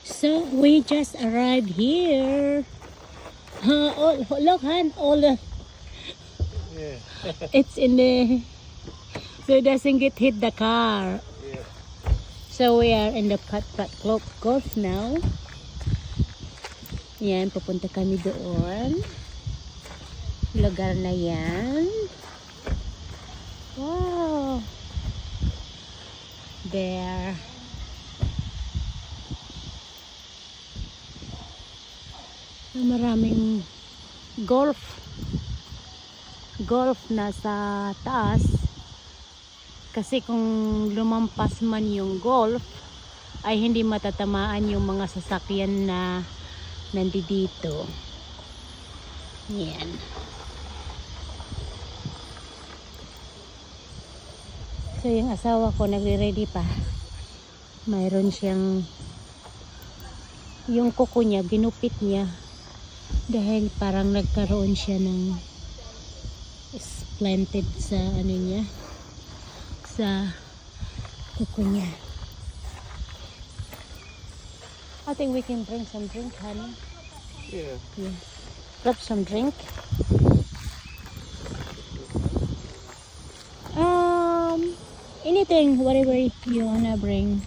So we just arrived here. Look, Han, all the Yeah. it's in the so it doesn't get hit the car. Yeah. So we are in the golf now. Yan, pupunta kami doon. Lugar na yan. Wow. There. Maraming golf na sa taas kasi kung lumampas man yung golf ay hindi matatamaan yung mga sasakyan na nandito. Yan. So yung asawa ko nagre-ready pa. Mayroon siyang yung kuko niya, ginupit niya dahil parang nagkaroon siya ng splinted sa ano niya, sa kuko niya. I think we can bring some drink, honey. Yeah. Yeah. Grab some drink. Anything, whatever you wanna bring.